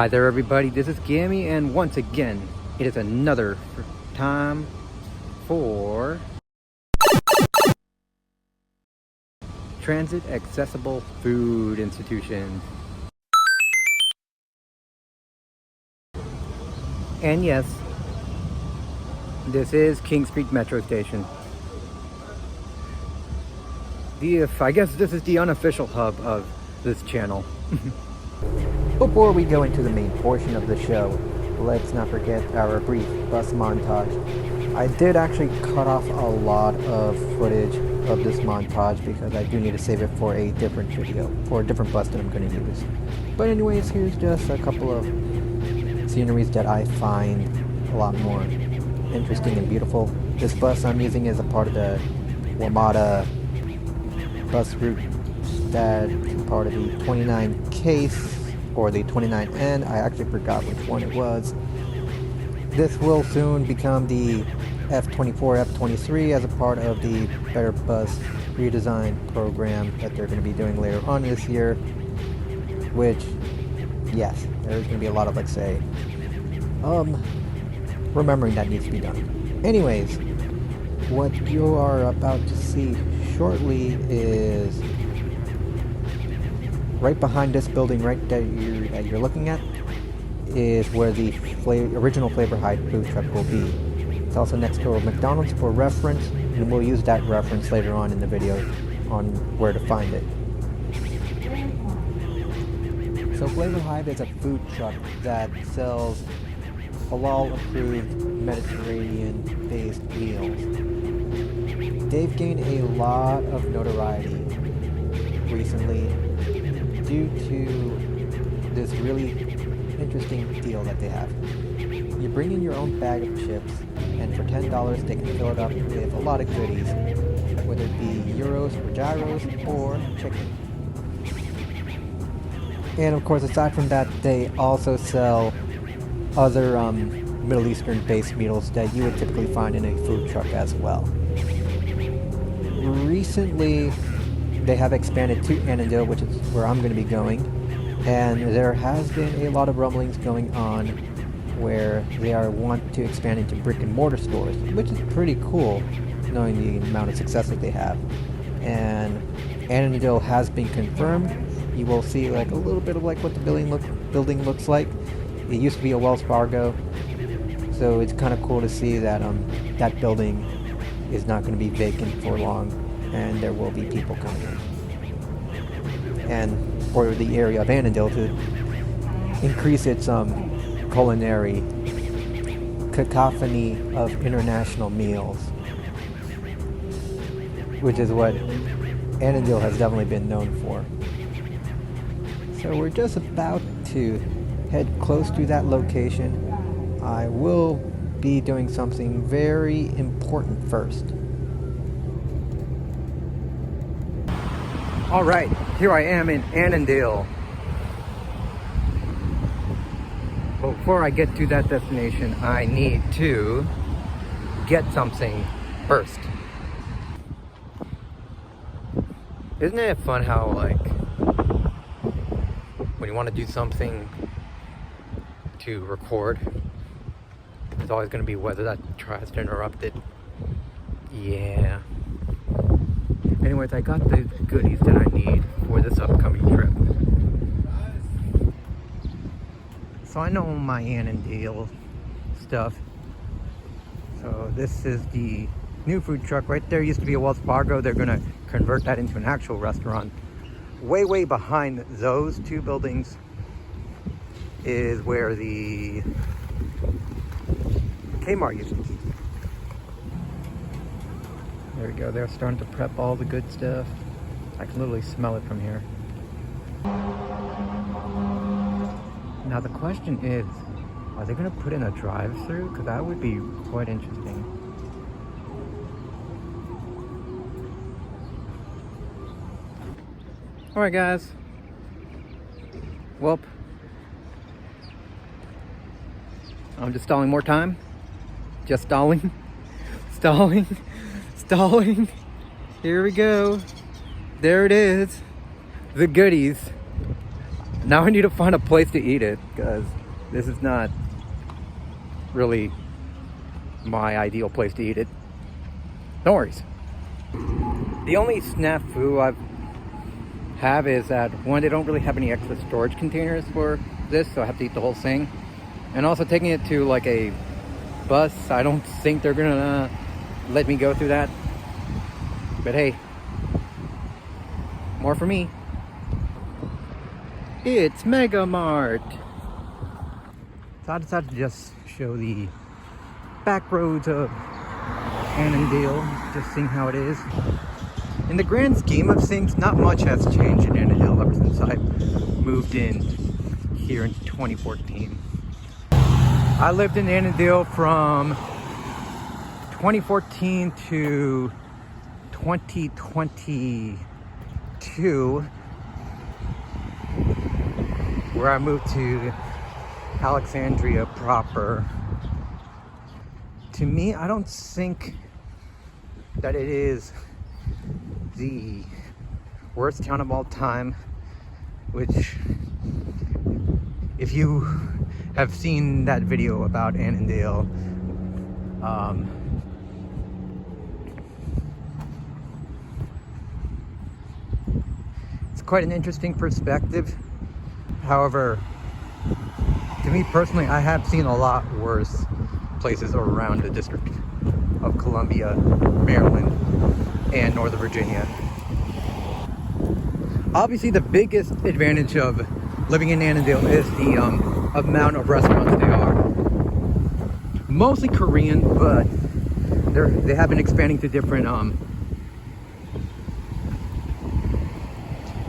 Hi there everybody, this is Gammy, and once again it is another time for transit accessible food institutions. And yes, this is King Street Metro Station. I guess this is the unofficial hub of this channel. Before we go into the main portion of the show, let's not forget our brief bus montage. I did actually cut off a lot of footage of this montage because I do need to save it for a different video, for a different bus that I'm going to use. But anyways, here's just a couple of sceneries that I find a lot more interesting and beautiful. This bus I'm using is a part of the WMATA bus route that is part of the 29 case or the 29N. I actually forgot which one it was. This will soon become the F24, F23 as a part of the Better Bus redesign program that they're going to be doing later on this year, which, yes, there's going to be a lot of, let's say, remembering that needs to be done. Anyways, what you are about to see shortly is right behind this building right that you're looking at is where the original Flavor Hive food truck will be. It's also next to a McDonald's for reference, and we'll use that reference later on in the video on where to find it. So Flavor Hive is a food truck that sells halal-approved Mediterranean-based meals. They've gained a lot of notoriety recently due to this really interesting deal that they have. You bring in your own bag of chips, and for $10 they can fill it up with a lot of goodies, whether it be gyros or gyros or chicken. And of course, aside from that, they also sell other Middle Eastern based meals that you would typically find in a food truck as well. Recently they have expanded to Annandale, which is where I'm going to be going, and there has been a lot of rumblings going on where they want to expand into brick and mortar stores, which is pretty cool knowing the amount of success that they have. And Annandale has been confirmed. You will see like a little bit of like what the building looks like. It used to be a Wells Fargo, so it's kind of cool to see that that building is not going to be vacant for long, and there will be people coming in. And for the area of Annandale to increase its culinary cacophony of international meals, which is what Annandale has definitely been known for. So we're just about to head close to that location. I will be doing something very important first. Alright, here I am in Annandale. But before I get to that destination, I need to get something first. Isn't it fun how, like, when you want to do something to record, there's always going to be weather that tries to interrupt it. Yeah. Anyways, I got the goodies that I need for this upcoming trip. So I know my Annandale stuff. So this is the new food truck. Right there used to be a Wells Fargo. They're going to convert that into an actual restaurant. Way behind those two buildings is where the Kmart used to be. There we go, they're starting to prep all the good stuff. I can literally smell it from here. Now the question is, are they going to put in a drive-thru? Because that would be quite interesting. Alright guys, well, I'm just stalling more time. Just stalling. Stalling. Here we go. There it is. The goodies. Now I need to find a place to eat it, because this is not really my ideal place to eat it. No worries. The only snafu I have is that, one, they don't really have any extra storage containers for this, so I have to eat the whole thing. And also taking it to like a bus, I don't think they're gonna let me go through that. But hey, more for me. It's Mega Mart. So I decided to just show the back roads of Annandale, just seeing how it is. In the grand scheme of things, not much has changed in Annandale ever since I moved in here in 2014. I lived in Annandale from 2014 to 2022, where I moved to Alexandria proper. To me, I don't think that it is the worst town of all time, which, if you have seen that video about Annandale, it's quite an interesting perspective. However, to me personally, I have seen a lot worse places around the District of Columbia, Maryland, and Northern Virginia. Obviously, the biggest advantage of living in Annandale is the amount of restaurants there are. Mostly Korean, but they have been expanding to different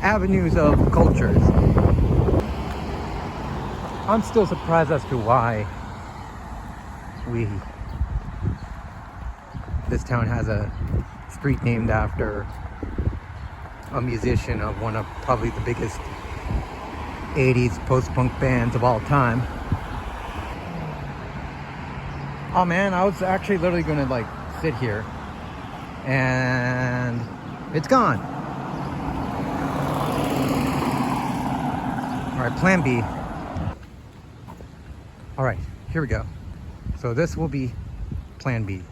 avenues of cultures. I'm still surprised as to why this town has a street named after a musician of one of probably the biggest 80s post-punk bands of all time. Oh man, I was actually literally gonna like sit here and it's gone. All right, plan B. All right, here we go. So this will be plan B.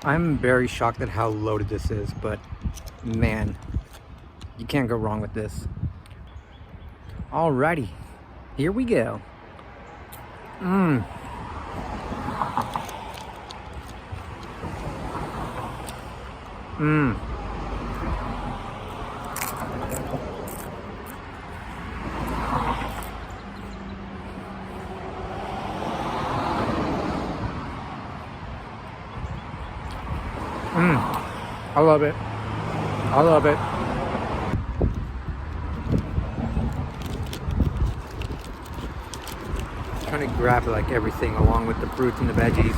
I'm very shocked at how loaded this is, but man, you can't go wrong with this. Alrighty, here we go. Mmm. Mmm. I love it. I love it. Trying to grab like everything along with the fruits and the veggies.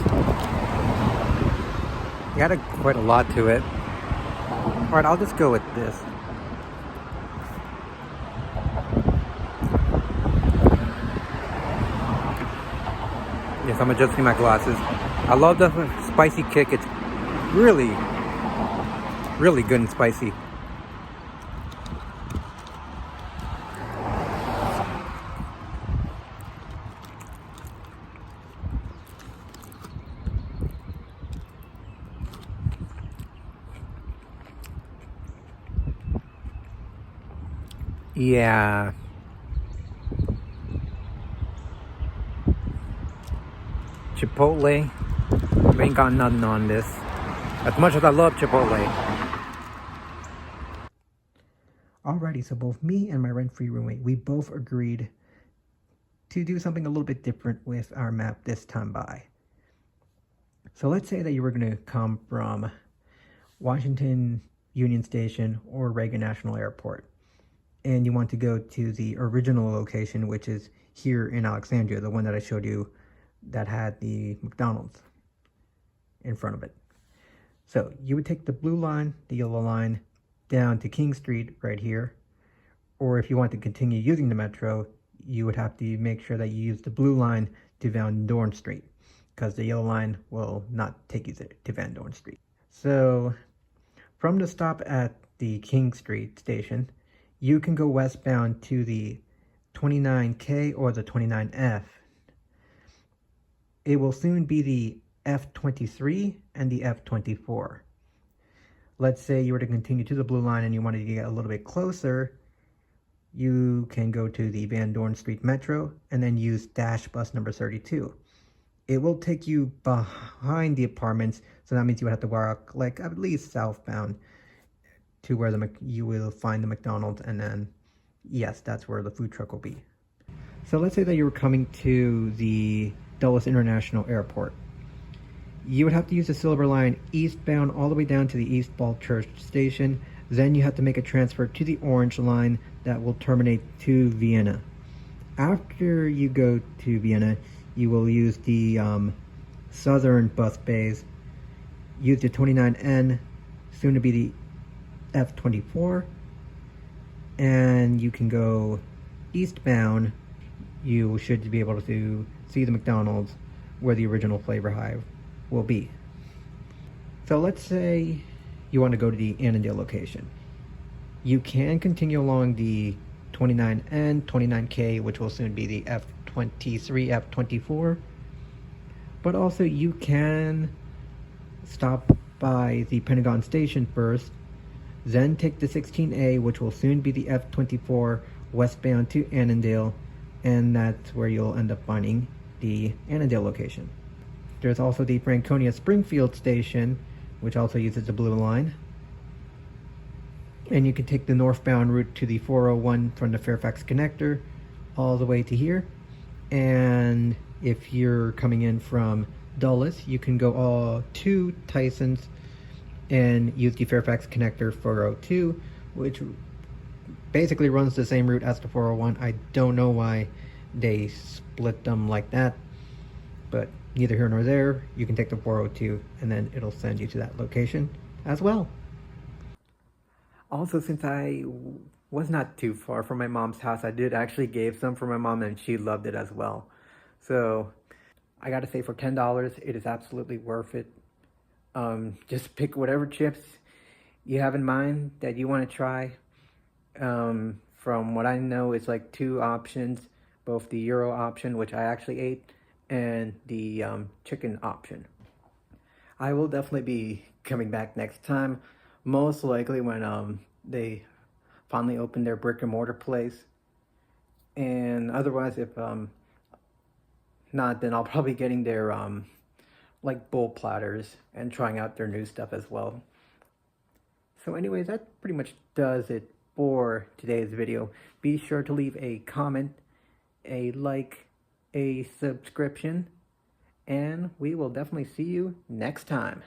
You added quite a lot to it. Alright, I'll just go with this. Yes, I'm adjusting my glasses. I love the spicy kick. It's really good and spicy. Yeah. Chipotle. We ain't got nothing on this. As much as I love Chipotle. Alrighty, so both me and my rent-free roommate, we both agreed to do something a little bit different with our map this time by. So let's say that you were going to come from Washington Union Station or Reagan National Airport, and you want to go to the original location, which is here in Alexandria, the one that I showed you that had the McDonald's in front of it. So you would take the blue line, the yellow line, down to King Street right here. Or if you want to continue using the metro, you would have to make sure that you use the blue line to Van Dorn Street, because the yellow line will not take you to Van Dorn Street. So from the stop at the King Street station, you can go westbound to the 29K or the 29F. It will soon be the F23 and the F24. Let's say you were to continue to the blue line and you wanted to get a little bit closer, you can go to the Van Dorn Street Metro and then use dash bus number 32. It will take you behind the apartments, so that means you would have to walk like at least southbound to where you will find the McDonald's, and then yes, that's where the food truck will be. So let's say that you were coming to the Dulles International Airport. You would have to use the Silver Line eastbound all the way down to the East Ball Church Station. Then you have to make a transfer to the Orange Line that will terminate to Vienna. After you go to Vienna, you will use the southern bus bays, use the 29N, soon to be the F24, and you can go eastbound. You should be able to see the McDonald's where the original Flavor Hive will be. So let's say you want to go to the Annandale location. You can continue along the 29N, 29K, which will soon be the F23, F24, but also you can stop by the Pentagon Station first, then take the 16A, which will soon be the F24, westbound to Annandale, and that's where you'll end up finding the Annandale location. There's also the Franconia Springfield station, which also uses the blue line. And you can take the northbound route to the 401 from the Fairfax connector all the way to here. And if you're coming in from Dulles, you can go all to Tyson's and use the Fairfax connector 402, which basically runs the same route as the 401. I don't know why they split them like that, but neither here nor there. You can take the 402 and then it'll send you to that location as well. Also, since I was not too far from my mom's house, I did actually gave some for my mom and she loved it as well. So I gotta say, for $10, it is absolutely worth it. Just pick whatever chips you have in mind that you want to try. From what I know, it's like two options, both the Euro option, which I actually ate, and the chicken option. I will definitely be coming back next time, most likely when they finally open their brick and mortar place. And otherwise, if not, then I'll probably getting their like bowl platters and trying out their new stuff as well. So anyways, that pretty much does it for today's video. Be sure to leave a comment, a like, a subscription, and we will definitely see you next time.